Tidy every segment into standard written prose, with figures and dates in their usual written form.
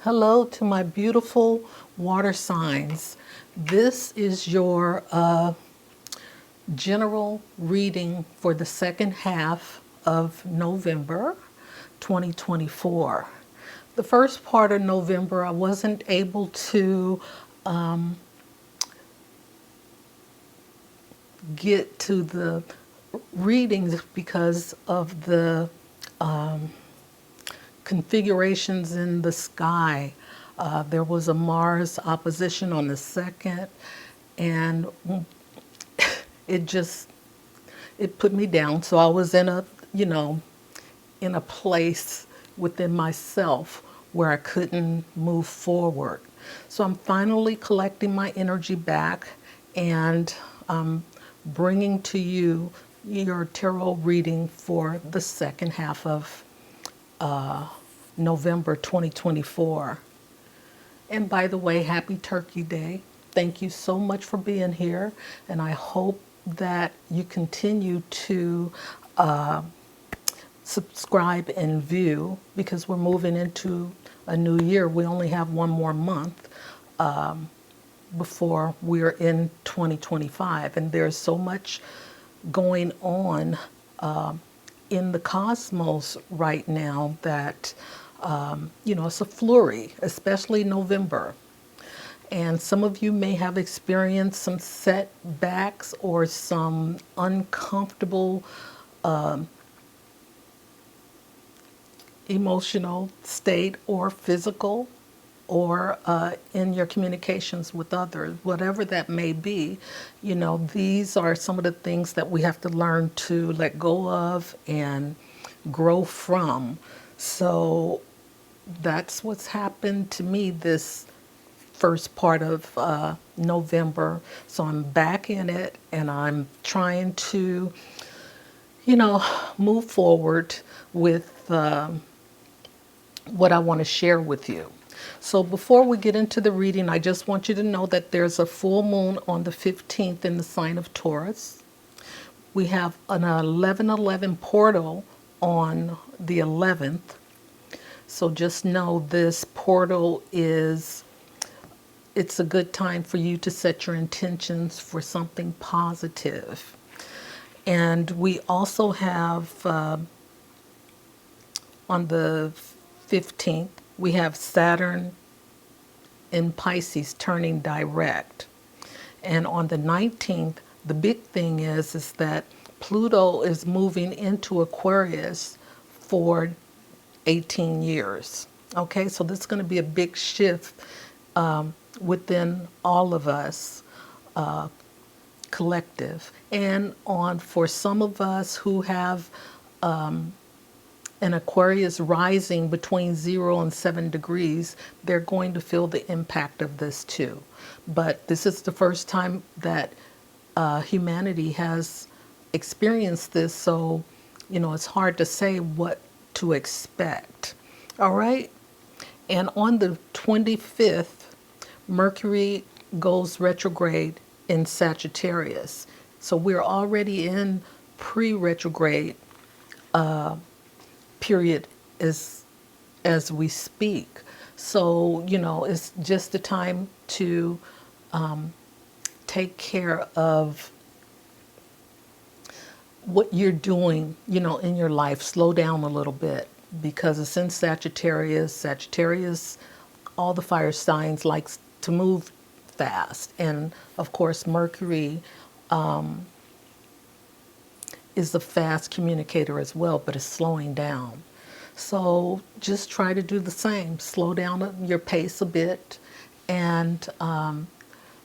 Hello to my beautiful water signs. This is your general reading for the second half of November 2024. The first part of November, I wasn't able to get to the readings because of the configurations in the sky. There was a Mars opposition on the 2nd, and it just it put me down. So I was in a in a place within myself where I couldn't move forward. So I'm finally collecting my energy back, and bringing to you your tarot reading for the second half of November 2024. And by the way, happy Turkey Day. Thank you so much for being here. And I hope that you continue to subscribe and view because we're moving into a new year. We only have one more month before we're in 2025. And there's so much going on in the cosmos right now that, it's a flurry, especially November. And some of you may have experienced some setbacks or some uncomfortable emotional state or physical or in your communications with others, whatever that may be. These are some of the things that we have to learn to let go of and grow from. So that's what's happened to me this first part of November. So I'm back in it and I'm trying to, move forward with what I want to share with you. So before we get into the reading, I just want you to know that there's a full moon on the 15th in the sign of Taurus. We have an 11:11 portal on the 11th. So just know this portal it's a good time for you to set your intentions for something positive. And we also have on the 15th, we have Saturn in Pisces turning direct. And on the 19th, the big thing is that Pluto is moving into Aquarius for 18 years. Okay, so this is going to be a big shift within all of us, collective. And for some of us who have an Aquarius rising between 0 and 7 degrees, they're going to feel the impact of this too. But this is the first time that humanity has experienced this, so it's hard to say what to expect. All right? And on the 25th, Mercury goes retrograde in Sagittarius. So we're already in pre-retrograde period as we speak. So, it's just the time to take care of what you're doing, in your life. Slow down a little bit because it's in Sagittarius. Sagittarius, all the fire signs likes to move fast. And of course, Mercury is a fast communicator as well, but it's slowing down. So just try to do the same. Slow down your pace a bit and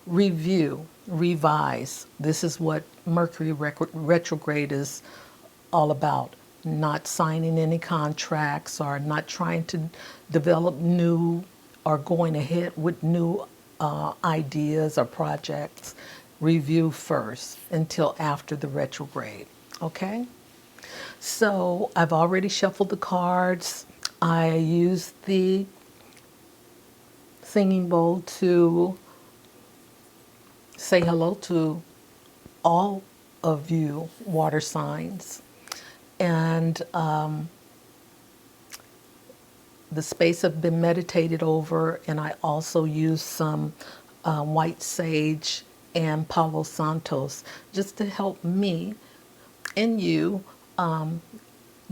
review, revise. This is what Mercury retrograde is all about. Not signing any contracts or not trying to develop new or going ahead with new ideas or projects. Review first until after the retrograde. Okay? So I've already shuffled the cards. I used the singing bowl to say hello to all of you water signs. And the space have been meditated over, and I also use some white sage and Palo Santos just to help me and you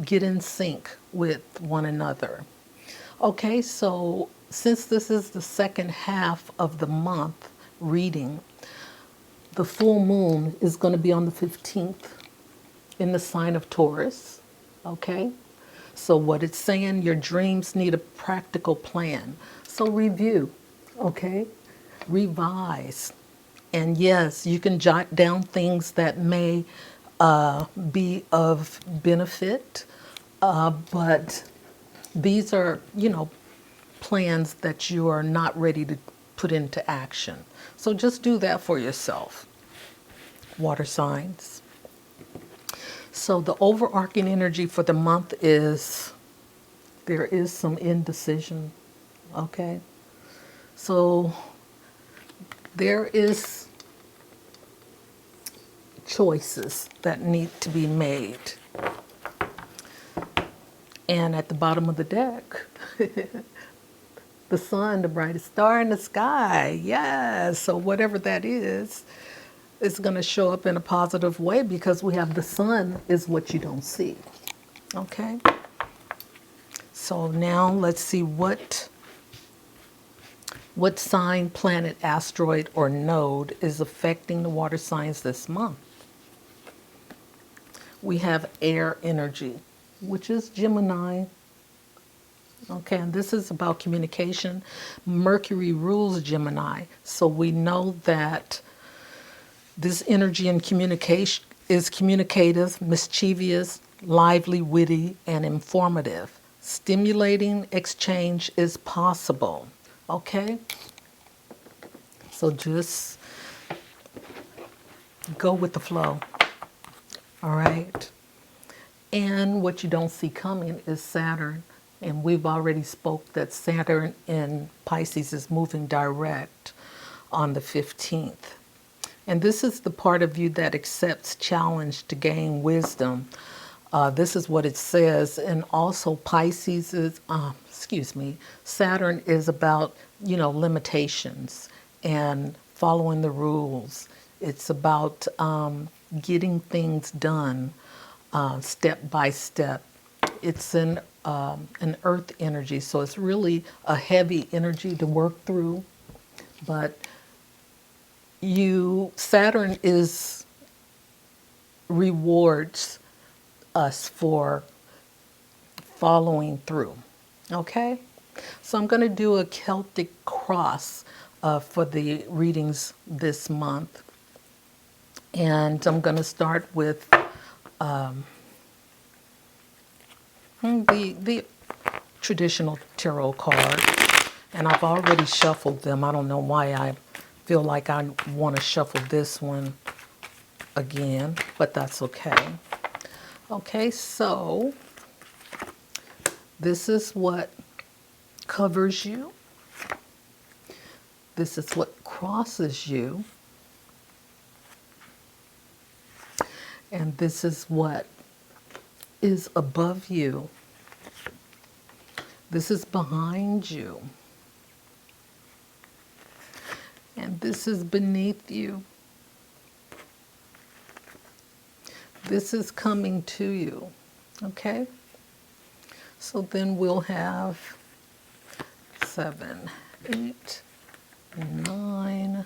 get in sync with one another. Okay, so since this is the second half of the month reading, the full moon is going to be on the 15th in the sign of Taurus. Okay, so what it's saying, your dreams need a practical plan. So review, okay, revise. And yes, you can jot down things that may be of benefit, but these are, plans that you are not ready to put into action. So just do that for yourself. Water signs. So the overarching energy for the month is there is some indecision. Okay. So there is choices that need to be made. And at the bottom of the deck, the sun, the brightest star in the sky. Yes. So whatever that is going to show up in a positive way because we have the sun is what you don't see. Okay. So now let's see what sign, planet, asteroid, or node is affecting the water signs this month. We have air energy, which is Gemini. Okay, and this is about communication. Mercury rules Gemini, so we know that this energy in communication is communicative, mischievous, lively, witty, and informative. Stimulating exchange is possible. Okay? So just go with the flow. All right? And what you don't see coming is Saturn. And we've already spoke that Saturn in Pisces is moving direct on the 15th. And this is the part of you that accepts challenge to gain wisdom. This is what it says. And also Pisces is, Saturn is about, limitations and following the rules. It's about getting things done step by step. It's an earth energy, so it's really a heavy energy to work through. But Saturn rewards us for following through. Okay? So I'm going to do a Celtic cross for the readings this month. And I'm going to start with the traditional tarot cards. And I've already shuffled them. I don't know why I feel like I want to shuffle this one again, but that's okay. Okay, so this is what covers you. This is what crosses you. And this is what is above you. This is behind you. And this is beneath you. This is coming to you. Okay? So then we'll have 7, 8, 9,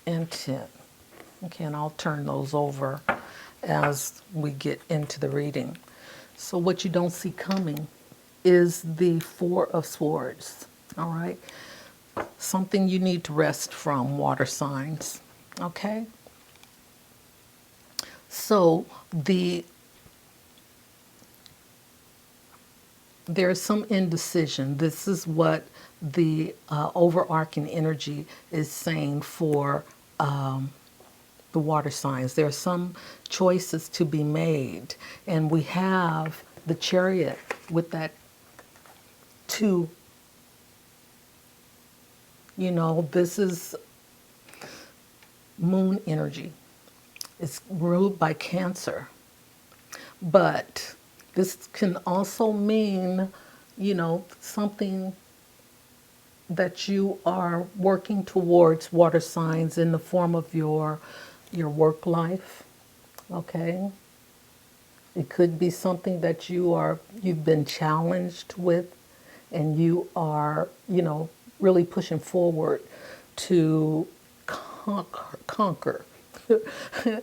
and 10. Okay, and I'll turn those over as we get into the reading. So what you don't see coming is the 4 of Swords. All right? Something you need to rest from, water signs. Okay? So there's some indecision. This is what the overarching energy is saying for the water signs. There are some choices to be made. And we have the Chariot with that 2. This is moon energy. It's ruled by Cancer. But This can also mean, something that you are working towards, water signs, in the form of your work life. Okay. It could be something that you've been challenged with, and you are, really pushing forward to conquer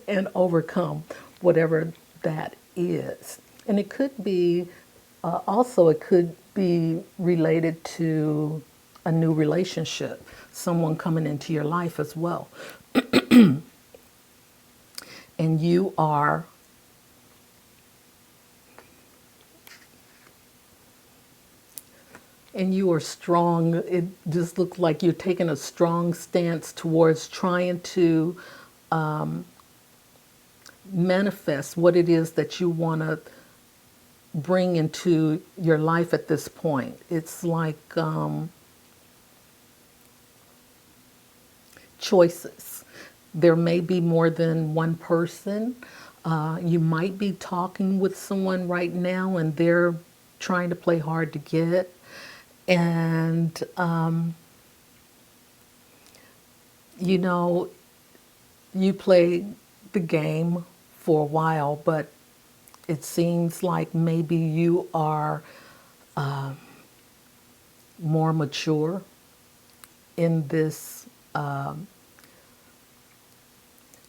and overcome whatever that is. And it could be, also, it could be related to a new relationship, someone coming into your life as well. And you are strong. It just looks like you're taking a strong stance towards trying to manifest what it is that you want to bring into your life at this point. It's like choices. There may be more than one person. You might be talking with someone right now and they're trying to play hard to get. And, you know, you play the game for a while, but it seems like maybe you are more mature in this.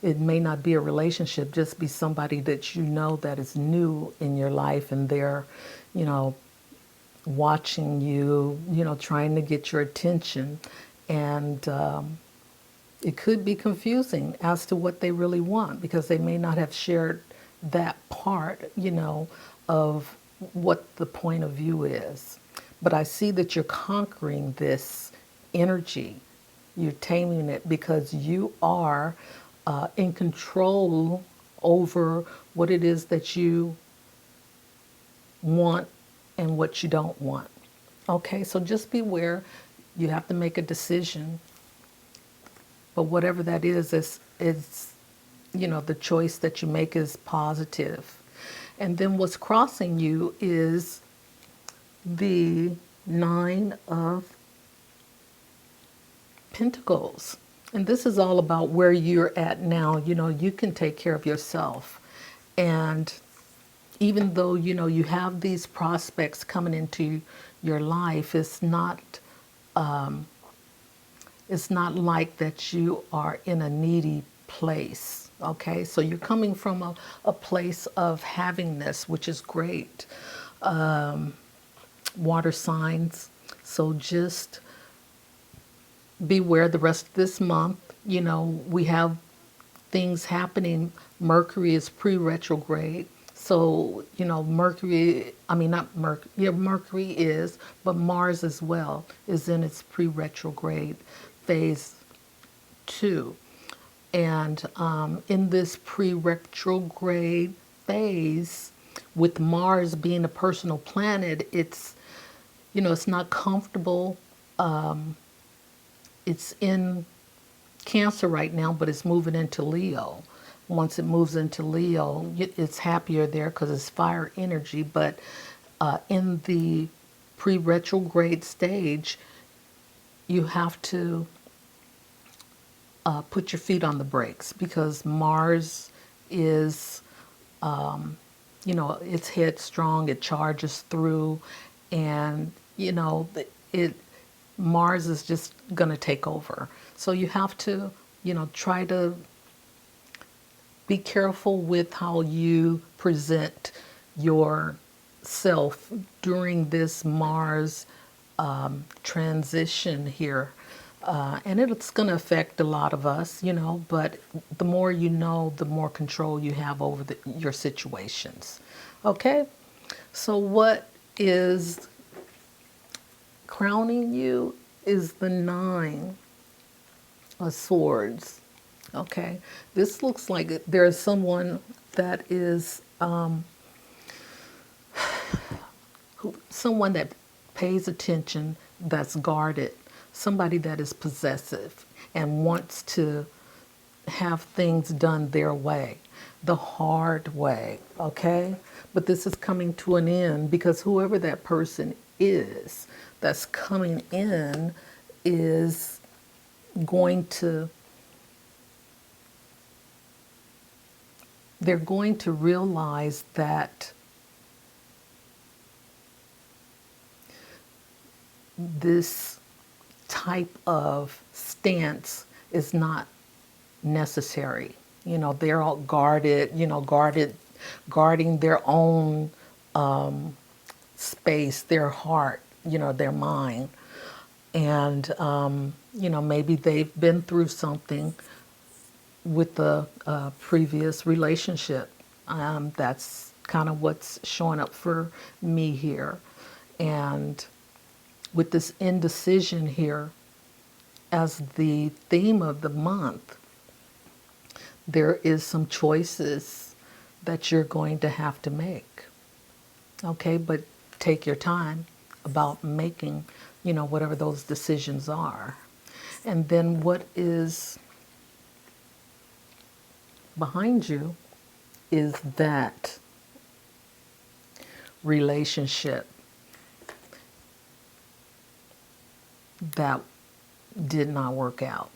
It may not be a relationship, just be somebody that you know that is new in your life, and they're, you know, watching you, trying to get your attention. And it could be confusing as to what they really want, because they may not have shared that part, of what the point of view is. But I see that you're conquering this energy. You're taming it because you are in control over what it is that you want and what you don't want. Okay, so just beware. You have to make a decision. But whatever that is, the choice that you make is positive. And then what's crossing you is the Nine of Pentacles. And this is all about where you're at now. You can take care of yourself. And even though, you have these prospects coming into your life, it's not like that you are in a needy place. Okay, so you're coming from a place of havingness, which is great. Water signs. So just beware the rest of this month. We have things happening. Mercury is pre-retrograde. So, Mercury, I mean, not Mercury, yeah, Mercury is, but Mars as well is in its pre-retrograde phase 2. And in this pre-retrograde phase, with Mars being a personal planet, it's not comfortable. It's in Cancer right now, but it's moving into Leo. Once it moves into Leo, it's happier there because it's fire energy. But in the pre-retrograde stage, you have to put your feet on the brakes, because Mars is, it's headstrong, it charges through, and, it Mars is just going to take over. So you have to, try to be careful with how you present yourself during this Mars transition here. And it's going to affect a lot of us, but the more you know, the more control you have over your situations. Okay? So what is crowning you is the Nine of Swords. Okay? This looks like there's someone that is someone that pays attention, that's guarded, somebody that is possessive and wants to have things done their way. the hard way, okay? But this is coming to an end because whoever that person is that's coming in is going to, they're going to realize that this type of stance is not necessary. You know, they're all guarded, guarding their own space, their heart, their mind. And, maybe they've been through something with the previous relationship. That's kind of what's showing up for me here. And with this indecision here as the theme of the month, there is some choices that you're going to have to make. Okay, but take your time about making, whatever those decisions are. And then what is behind you is that relationship that did not work out.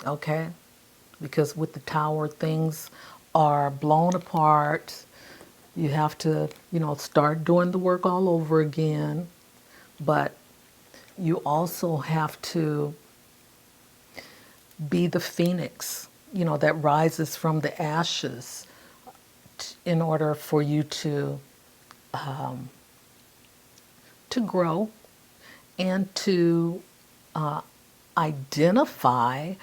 Okay? Because with the tower, things are blown apart. You have to, start doing the work all over again. But you also have to be the phoenix, that rises from the ashes in order for you to grow and to identify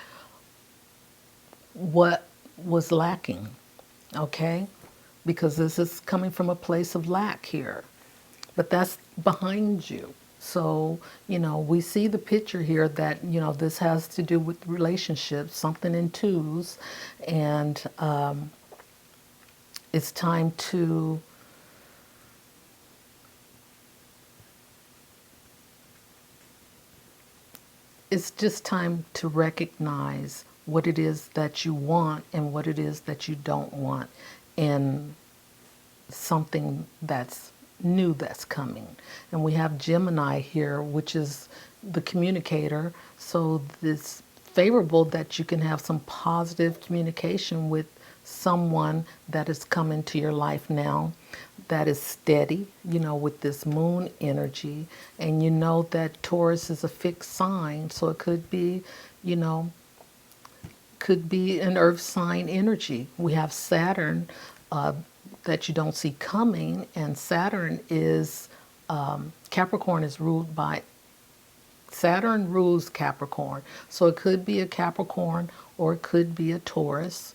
what was lacking, okay? Because this is coming from a place of lack here, but that's behind you. So, we see the picture here that, this has to do with relationships, something in twos, and it's time to it's just time to recognize what it is that you want and what it is that you don't want in something that's new that's coming. And we have Gemini here, which is the communicator. So it's favorable that you can have some positive communication with someone that is coming to your life now that is steady, with this moon energy. And you know that Taurus is a fixed sign, so it could be, could be an earth sign energy. We have Saturn that you don't see coming, and Saturn is, Capricorn is ruled by, Saturn rules Capricorn. So it could be a Capricorn or it could be a Taurus.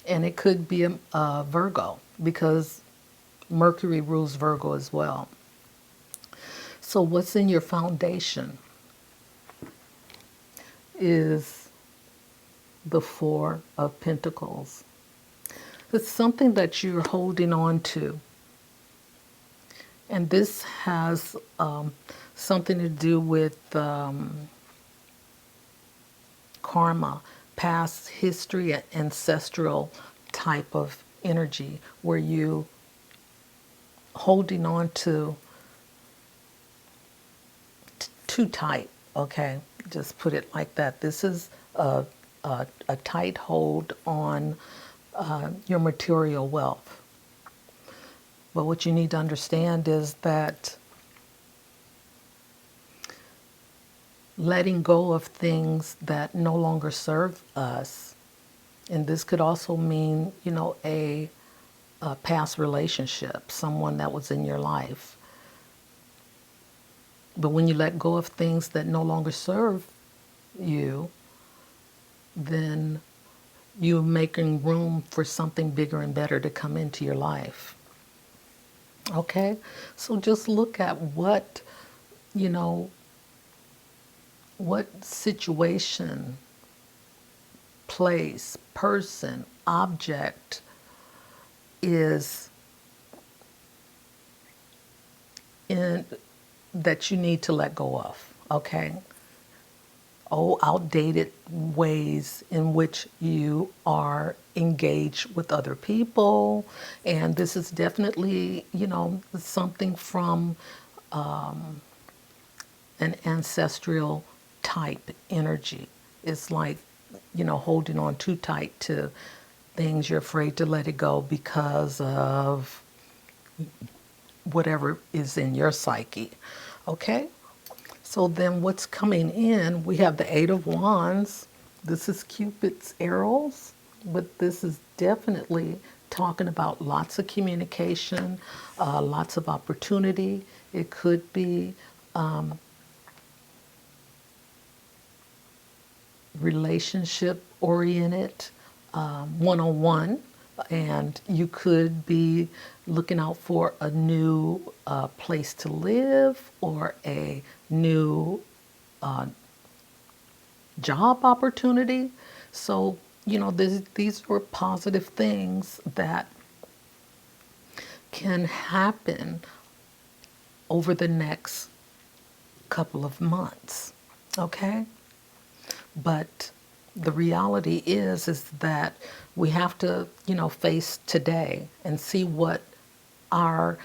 And it could be a Virgo because Mercury rules Virgo as well. So what's in your foundation is the Four of Pentacles. It's something that you're holding on to. And this has something to do with karma, past history, ancestral type of energy where you holding on to too tight. Okay, just put it like that. This is a tight hold on your material wealth. But what you need to understand is that letting go of things that no longer serve us, and this could also mean, a past relationship, someone that was in your life. But when you let go of things that no longer serve you, then you're making room for something bigger and better to come into your life. Okay? So just look at what, what situation, place, person, object is in that you need to let go of, okay? outdated ways in which you are engaged with other people. And this is definitely, something from an ancestral type energy. It's like, holding on too tight to things. You're afraid to let it go because of whatever is in your psyche. Okay? So then what's coming in, we have the Eight of Wands. This is Cupid's arrows, but this is definitely talking about lots of communication, lots of opportunity. It could be relationship oriented, one-on-one, and you could be looking out for a new place to live or a new job opportunity. So, these were positive things that can happen over the next couple of months. Okay? But the reality is that we have to, face today and see what our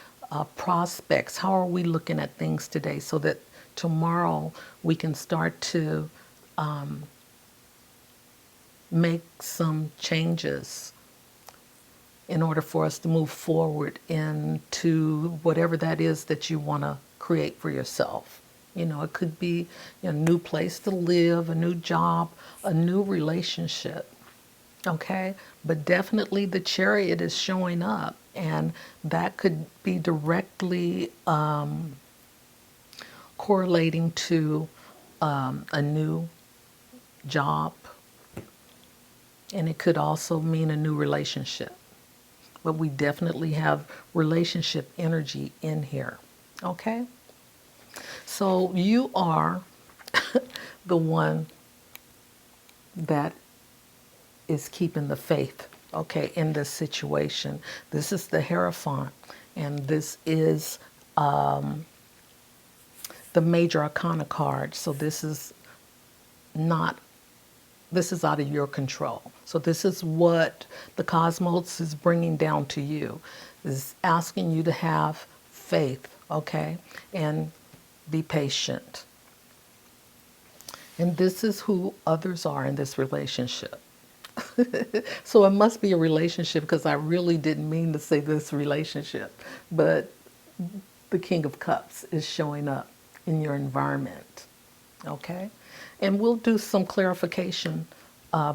prospects, how are we looking at things today so that tomorrow we can start to make some changes in order for us to move forward into whatever that is that you want to create for yourself. It could be a new place to live, a new job, a new relationship. Okay? But definitely the Chariot is showing up, and that could be directly correlating to a new job, and it could also mean a new relationship. But we definitely have relationship energy in here. Okay? So you are the one that is keeping the faith, okay, in this situation. This is the Hierophant, and this is the Major Arcana card. So this is out of your control. So this is what the cosmos is bringing down to you, is asking you to have faith, okay, and be patient. And this is who others are in this relationship. So it must be a relationship, because I really didn't mean to say this relationship, but the King of Cups is showing up in your environment. Okay? And we'll do some clarification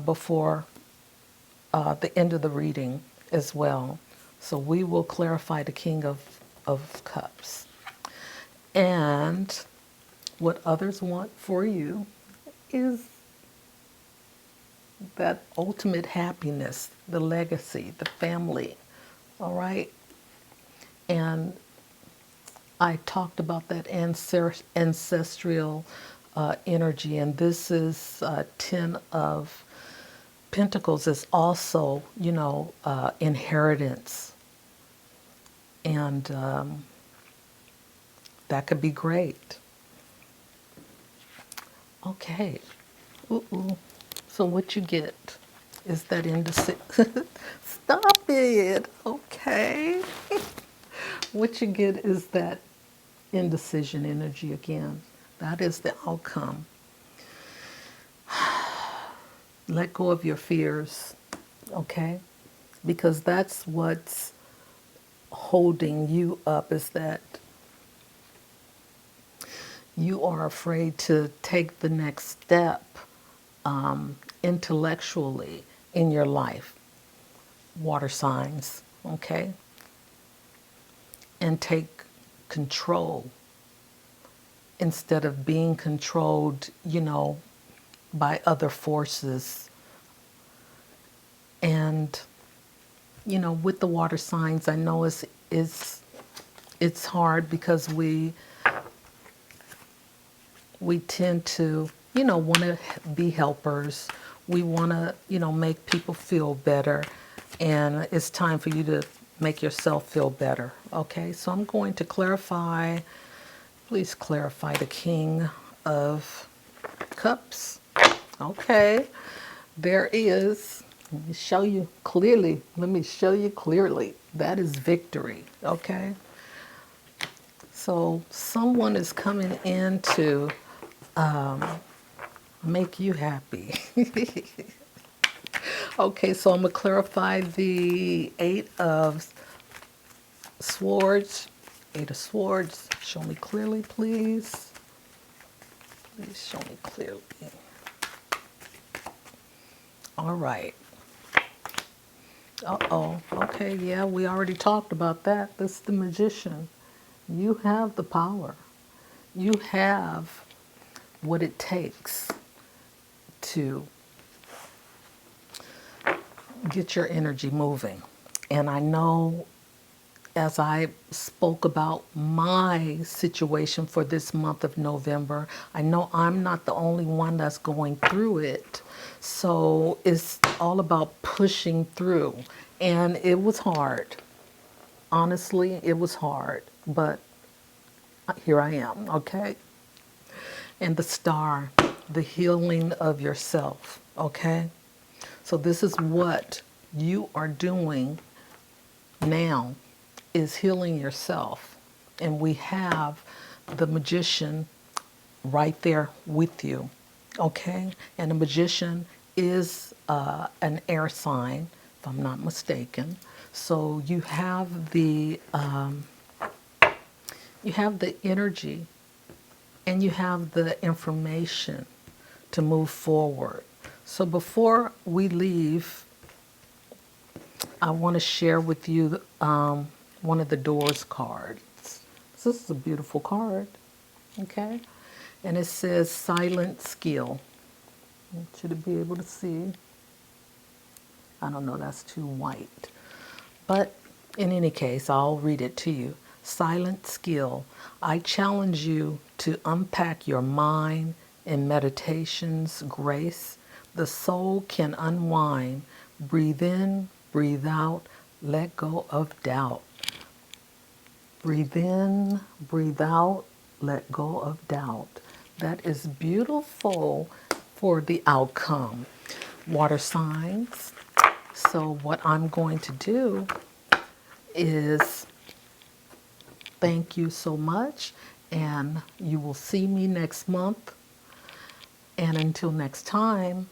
before the end of the reading as well. So we will clarify the King of Cups. And what others want for you is that ultimate happiness, the legacy, the family. All right? And I talked about that ancestral energy, and this is 10 of Pentacles is also, inheritance. And that could be great. Okay. Ooh. So what you get is that indecision. Stop it. Okay. What you get is that indecision energy again. That is the outcome. Let go of your fears, okay? Because that's what's holding you up, is that you are afraid to take the next step intellectually in your life. Water signs, okay? And take control instead of being controlled, by other forces. And, with the water signs, I know it's hard because we tend to, want to be helpers. We want to, make people feel better. And it's time for you to make yourself feel better. Okay, so I'm going to clarify. Please clarify the King of Cups. Okay. There is, let me show you clearly. Let me show you clearly. That is victory. Okay. So someone is coming in to make you happy. Okay, so I'm going to clarify the Eight of Swords. Eight of Swords. Show me clearly, please. Please show me clearly. All right. Uh-oh. Okay, yeah, we already talked about that. This is the Magician. You have the power. You have what it takes to get your energy moving. And I know as I spoke about my situation for this month of November, I know I'm not the only one that's going through it. So it's all about pushing through. And it was hard. Honestly, it was hard. But here I am, okay? And the star, the healing of yourself, okay? So this is what you are doing now, is healing yourself. And we have the Magician right there with you, okay? And the Magician is an air sign, if I'm not mistaken. So you have the energy and you have the information to move forward. So before we leave, I want to share with you one of the Doors cards. So this is a beautiful card, okay? And it says Silent Skill. I want you to be able to see. I don't know, that's too white. But in any case, I'll read it to you. Silent Skill. I challenge you to unpack your mind in meditation's grace. The soul can unwind. Breathe in, breathe out, let go of doubt. Breathe in, breathe out, let go of doubt. That is beautiful for the outcome. Water signs. So what I'm going to do is thank you so much, and you will see me next month. And until next time,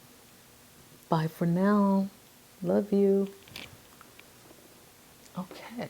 bye for now. Love you. Okay.